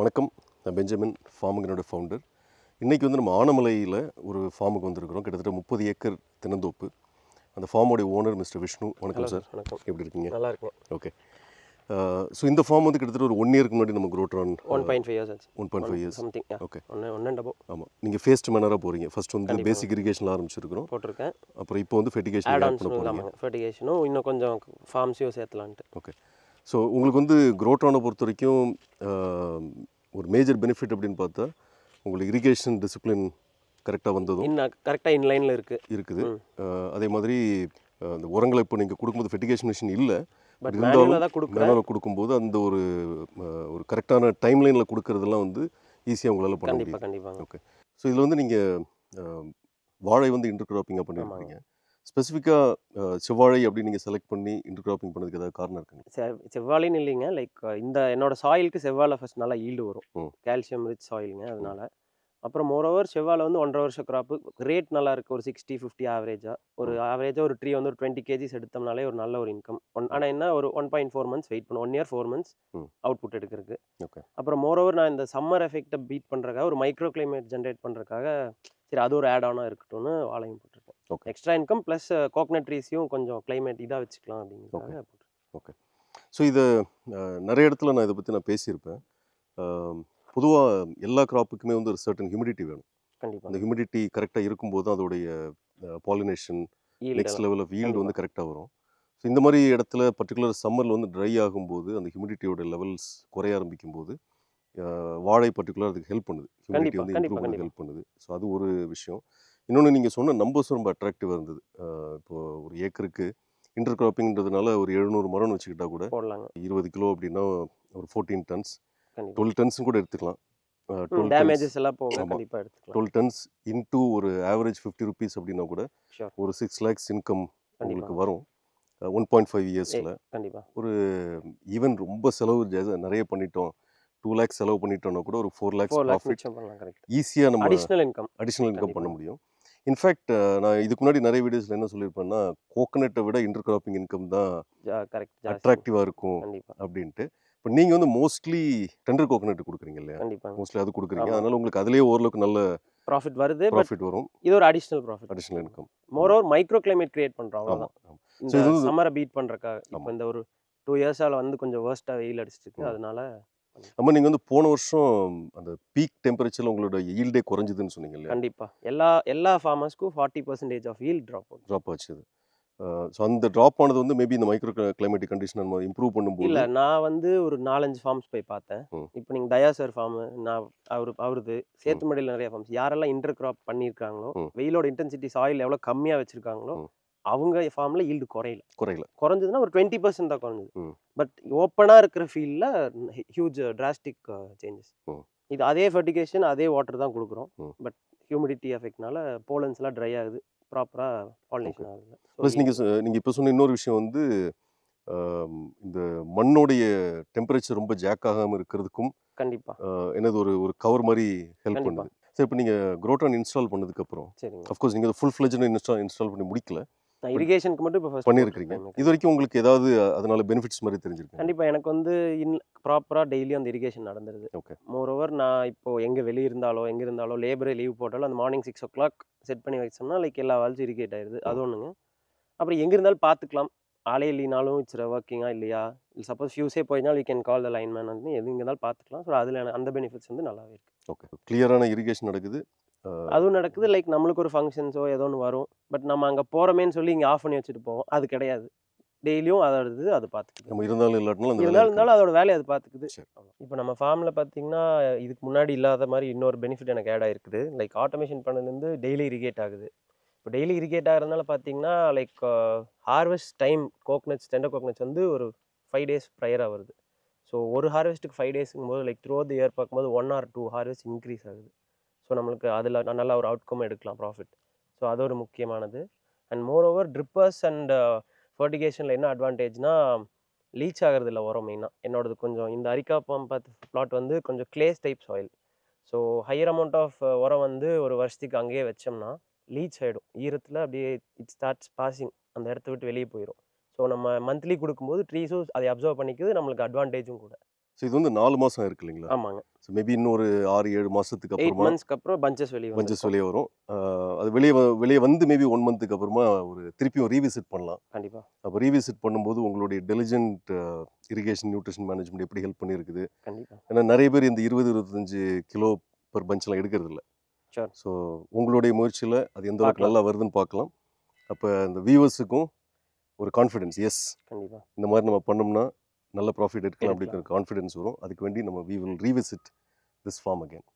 வணக்கம். நான் Benjamin ஃபார்முங்கினோட founder. இன்றைக்கி வந்து நம்ம ஆனமலையில் ஒரு ஃபார்முக்கு வந்திருக்கிறோம். கிட்டத்தட்ட 30 ஏக்கர் தென்னந்தோப்பு. அந்த ஃபார்மோடைய ஓனர் மிஸ்டர் விஷ்ணு. வணக்கம் சார். வணக்கம். எப்படி இருக்கீங்க? நல்லா இருக்கும். ஓகே. ஸோ இந்த ஃபார்ம் வந்து கிட்டத்தட்ட ஒரு 1 இயருக்கு முன்னாடி நம்ம க்ரோட்ரான் 1.5 இயர்ஸ் ஆச்சு. 1.5 இயர்ஸ் சம்திங். ஓகே. ஒன்று டபோ. ஆமாம், நீங்கள் ஃபேஸ்ட் மேனராக போகிறீங்க. ஃபர்ஸ்ட் வந்து பேசிக் இரிகேஷனில் ஆரம்பிச்சிருக்கிறோம். போட்டிருக்கேன். அப்புறம் இப்போ வந்து ஃபெர்டிகேஷன் ஆட் பண்ண போகிறீங்க. ஃபெர்டிகேஷனும் இன்னும் கொஞ்சம் ஃபார்ம்ஸையும் சேர்த்தலான்ட்டு. ஓகே. ஸோ உங்களுக்கு வந்து க்ரோட்ரானை பொறுத்த வரைக்கும் ஒரு மேஜர் பெனிஃபிட் அப்படின்னு பார்த்தா உங்களுக்கு இரிகேஷன் டிசிப்ளின் கரெக்டாக வந்ததும் இன்னும் கரெக்டாக இன்லைனில் இருக்குது. அதே மாதிரி அந்த உரங்களை இப்போ நீங்கள் கொடுக்கும்போது ஃபெர்டிகேஷன் மிஷின் இல்லை, பட் இருந்தாலும் தான் கொடுக்குறேன். மேனுவலாக கொடுக்கும்போது அந்த ஒரு கரெக்டான டைம்லைனில் கொடுக்கறதெல்லாம் வந்து ஈஸியாக உங்களால் பண்ண முடியும். கண்டிப்பாக. ஓகே. ஸோ இதில் வந்து நீங்கள் வாழை வந்து இன்டர்கிராப்பிங்காக பண்ணியிருக்கீங்க. ஸ்பெசிஃபிக்காக செவ்வாழை அப்படின்னு நீங்கள் செலக்ட் பண்ணி இன்டர்கிராப்பிங் பண்ணதுக்கு ஏதாவது காரணம் இருக்குங்க? செவ்வாழைன்னு இல்லைங்க, லைக் இந்த என்னோட சாயிலுக்கு செவ்வாழை ஃபர்ஸ்ட் நல்லா ஈல்டு வரும். கால்சியம் ரிச் சாயிலுங்க, அதனால. அப்புறம் மோரோவர் செவ்வாழை வந்து 1.5 வருஷ கிராப்பு. ரேட் நல்லா இருக்குது. ஒரு 60-50 ஆவரேஜாக ஒரு ட்ரீ வந்து ஒரு 20 kgs எடுத்தோம்னாலே ஒரு நல்ல ஒரு இன்கம். ஆனால் என்ன, ஒரு 1.4 months வெயிட் பண்ணும். 1 year 4 months அவுட்புட் எடுக்கிறதுக்கு. ஓகே. அப்புறம் மோரோவர் நான் இந்த சம்மர் எஃபெக்டை பீட் பண்ணுறதுக்காக, ஒரு மைக்ரோ கிளைமேட் ஜென்ரேட் பண்ணுறதுக்காக சரி அது ஒரு ஆட் ஆனாக இருக்கட்டும்னு வாழையும் போட்டிருக்கேன். Okay. Extra income plus coconut ட்ரீஸையும் கொஞ்சம் கிளைமேட் இதாக வச்சுக்கலாம் அப்படிங்கிறதுக்காக போட்டிருக்கேன். ஓகே. ஸோ இதை நிறைய இடத்துல நான் இதை பற்றி நான் பேசியிருப்பேன். பொதுவாக எல்லா கிராப்புக்குமே வந்து ஒரு சர்டன் ஹியூமிடிட்டி வேணும். கண்டிப்பாக. அந்த ஹியூமிடிட்டி கரெக்டாக இருக்கும்போது அதோடைய pollination next level of yield வந்து கரெக்டாக வரும். ஸோ இந்த மாதிரி இடத்துல பர்டிகுலர் சம்மரில் வந்து ட்ரை ஆகும்போது அந்த ஹியூமிடிட்டியோட லெவல்ஸ் குறைய ஆரம்பிக்கும் போது வாழை பர்டிகுலர் அதுக்கு ஹெல்ப் பண்ணுது. ஹியூமிடிட்டி வந்து இம்ப்ரூவ் பண்ண ஹெல்ப் பண்ணுது. ஸோ அது ஒரு விஷயம். இன்னொன்று, நீங்கள் சொன்ன நம்பர்ஸ் ரொம்ப அட்ராக்டிவாக இருந்தது. இப்போது ஒரு ஏக்கருக்கு இன்டர் கிராப்பிங்கிறதுனால ஒரு 700 மரம்னு வச்சுக்கிட்டா கூட போடலாங்க. 20 கிலோ அப்படின்னா ஒரு 14 tons, 12 tons கூட எடுத்துக்கலாம். 12 டேமேஜஸ் எல்லாம் போக கண்டிப்பாக எடுத்துக்கலாம். 12 tons இன்டூ ஒரு ஆவரேஜ் 50 rupees அப்படின்னா கூட ஒரு 6 lakhs இன்கம் உங்களுக்கு வரும் 1.5 இயர்ஸில். கண்டிப்பாக. ஒரு ஈவன் ரொம்ப செலவு நிறைய பண்ணிட்டோம், 2 lakhs செலவு பண்ணிட்டோம்னா கூட ஒரு 4 lakhs ப்ராஃபிட் ஈஸியாக நம்ம அடிஷ்னல் இன்கம் பண்ண முடியும். இன்ஃபேக்ட் நான் இதுக்கு முன்னாடி நிறைய வீடியோஸில் என்ன சொல்லியிருப்பேன்னா, கோகனட்டை விட இன்டர் கிராப்பிங் இன்கம் தான் அட்ராக்டிவாக இருக்கும் அப்படின்ட்டு. இப்போ நீங்கள் வந்து மோஸ்ட்லி டெண்டர் கோகனட் கொடுக்குறீங்க இல்லையா? மோஸ்ட்லி அது கொடுக்குறீங்க. அதனால உங்களுக்கு அதுலேயே ஓரளவுக்கு நல்ல ப்ராஃபிட் வரும். இது ஒரு additional income. Moreover micro climate create பண்ணுறோம், அவ்வளோதான். இந்த சம்மரை பீட் பண்ணுறக்காக. இப்போ இந்த ஒரு 2 yearsஆல வந்து கொஞ்சம் வேர்ஸ்ட்டாக வெயில் அடிச்சிருக்கு, அதனால. நம்ம நீங்கள் வந்து போன வருஷம் அந்த பீக் டெம்பரேச்சரில் உங்களோட ஈல்டே குறைஞ்சதுன்னு சொன்னீங்க இல்லையா? கண்டிப்பாக. எல்லா ஃபார்மர்ஸ்க்கும் 40% ஆஃப் ஈல்ட் ட்ராப் ஆச்சு. ஸோ அந்த ட்ராப் ஆனது வந்து மேபி இந்த மைக்ரோ கிளைமேட்டிக் கண்டிஷன் நம்ம இம்ப்ரூவ் பண்ணும்போது இல்லை. நான் வந்து ஒரு 4-5 ஃபார்ம்ஸ் போய் பார்த்தேன். இப்போ நீங்கள் தயா சார் ஃபார்மு, நான் அவருது சேத்துமடியில் நிறைய ஃபார்ம்ஸ், யாரெல்லாம் இன்டர் கிராப் பண்ணியிருக்காங்களோ, வெயிலோட இன்டென்சிட்டி சாயில் எவ்வளோ கம்மியாக வச்சுருக்காங்களோ, அவங்க ஃபார்மில் ஈல்டு குறைஞ்சதுன்னா ஒரு 20% தான் குறைஞ்சது. பட் ஓப்பனாக இருக்கிற ஃபீல்டில் ஹியூஜ் டிராஸ்டிக் சேஞ்சஸ். இது அதே ஃபெர்டிகேஷன் அதே வாட்டர் தான் கொடுக்குறோம். பட் ஹியூமிடிட்டி எஃபெக்ட்னால போலன்ஸ்லாம் ட்ரை ஆகுது, ப்ராப்பராக பாலினேஷன் ஆகுது. ப்ளஸ் நீங்கள் இப்போ சொன்ன இன்னொரு விஷயம் வந்து இந்த மண்ணோடைய டெம்பரேச்சர் ரொம்ப ஜாக் ஆகாமல் இருக்கிறதுக்கும் கண்டிப்பாக என்னது ஒரு கவர் மாதிரி ஹெல்ப் பண்ணுது. சரி, இப்போ நீங்கள் க்ரோட்ரான் இன்ஸ்டால் பண்ணதுக்கப்புறம் அஃப்கோர்ஸ் நீங்கள் ஃபுல் ஃப்ளெஜ்டு இன்ஸ்டால் பண்ணி முடிக்கல, இரிகேஷனுக்கு மட்டும் இப்போ ஃபர்ஸ்ட் பண்ணியிருக்கிறீங்க. இது வரைக்கும் உங்களுக்கு ஏதாவது அதனால பெனிஃபிட்ஸ் மாதிரி தெரிஞ்சிருக்கு? கண்டிப்பாக. எனக்கு வந்து ப்ராப்பராக டெய்லியும் அந்த இரிகேஷன் நடந்துருது. ஓகே. மோரோவர் நான் இப்போது எங்கே வெளியே இருந்தாலோ லேபரே லீவ் போட்டாலும் அந்த மார்னிங் 6 o'clock செட் பண்ணி வச்சோம்னா லைக் எல்லா வேல்ஸும் இரிகேட் ஆயிடுது. அது ஒன்றுங்க. அப்புறம் எங்கே இருந்தாலும் பார்த்துக்கலாம். ஆளே இல்லைனாலும் இட்ஸ் ஒர்க்கிங்காக இல்லையா, இல்லை சப்போஸ் ஃபியூஸே போயினாலும் you can call the lineman வந்து எது இங்கே இருந்தாலும் பார்த்துக்கலாம். ஸோ அதில் அந்த பெனிஃபிட்ஸ் வந்து நல்லாவே இருக்குது. ஓகே. கிளியரான இரிகேஷன் நடக்குது. அதுவும் நடக்குது. லைக் நம்மளுக்கு ஒரு ஃபங்க்ஷன்ஸோ ஏதோ ஒன்று வரும், பட் நம்ம அங்கே போகிறோமேன்னு சொல்லி இங்கே ஆஃப் பண்ணி வச்சுட்டு போவோம். அது கிடையாது. டெய்லியும் அது பார்த்துக்குது. நம்ம இருந்தாலும் அதோட வேலையை அது பார்த்துக்குது. இப்போ நம்ம ஃபார்மில் பார்த்தீங்கன்னா இதுக்கு முன்னாடி இல்லாத மாதிரி இன்னொரு பெனிஃபிட் எனக்கு ஆட் ஆகிருக்குது. லைக் ஆட்டோமேஷன் பண்ணதுலேருந்து டெய்லி இரிகேட் ஆகுது. இப்போ டெய்லி இரிகேட் ஆகிறதுனால பார்த்தீங்கன்னா like harvest time tender coconuts வந்து ஒரு 5 days ப்ரையராக வருது. ஸோ ஒரு ஹார்வெஸ்ட்டுக்கு 5 daysங்கும் போது லைக் த்ரூ தி இயர் பார்க்கும்போது 1 or 2 ஹார்வெஸ்ட் இன்க்ரீஸ் ஆகுது. ஸோ நம்மளுக்கு அதில் நல்ல ஒரு அவுட்கம் எடுக்கலாம், ப்ராஃபிட். ஸோ அது ஒரு முக்கியமானது. அண்ட் மோரோவர் ட்ரிப்பர்ஸ் அண்ட் ஃபெர்டிகேஷனில் என்ன அட்வான்டேஜ்னா, லீச் ஆகிறது இல்லை உரம். மெயினாக என்னோடது கொஞ்சம் இந்த அரிக்கா பிளாட் வந்து கொஞ்சம் clays type soil. So higher amount of உரம் வந்து ஒரு வருஷத்துக்கு அங்கேயே வச்சோம்னா லீச் ஆகிடும். ஈரத்தில் அப்படியே இட் ஸ்டார்ட்ஸ் பாசிங், அந்த இடத்த விட்டு வெளியே போயிடும். ஸோ நம்ம மந்த்லி கொடுக்கும்போது ட்ரீஸும் அதை அப்சர்வ் பண்ணிக்குது, நம்மளுக்கு அட்வான்டேஜும் கூட. ஸோ இது வந்து 4 மாதம் இருக்கு இல்லைங்களா? ஆமாங்க. ஸோ மேபி இன்னொரு 6-7 மாதத்துக்கு 8 அப்புறமா மந்த்ஸ்க்கு அப்புறம் பஞ்சஸ் வெளிய பஞ்சஸ் வந்திருக்கும். வெளியே வரும். அது வெளியே வந்து மேபி 1 மந்த்துக்கு அப்புறமா ஒரு திருப்பியும் ரீவிசிட் பண்ணலாம். கண்டிப்பா, அப்போ ரீவிசிட் பண்ணும்போது உங்களுடைய டெலிஜென்ட் இரிகேஷன், நியூட்ரிஷன் மேனேஜ்மெண்ட் எப்படி ஹெல்ப் பண்ணியிருக்குது? கண்டிப்பா. ஏன்னா நெறைய பேர் இந்த 20, 25 கிலோ பெர் பஞ்ச்லாம் எடுக்கிறதில்ல. ஷூர். ஸோ உங்களுடைய முயற்சியில அது எந்த அளவுக்கு பார்க்கலாம். நல்லா வருதுன்னு பார்க்கலாம். அப்ப இந்த வியூவர்ஸுக்கும் ஒரு கான்ஃபிடன்ஸ், எஸ் கண்டிப்பா. இந்த மாரி நம்ம பண்ணோம்னா நல்ல ப்ராஃபிட் எடுக்கலாம் அப்படிங்கிற எடுக்கலாம். கான்ஃபிடன்ஸ் வரும். அதுக்கு வேண்டி நம்ம we will revisit this farm again.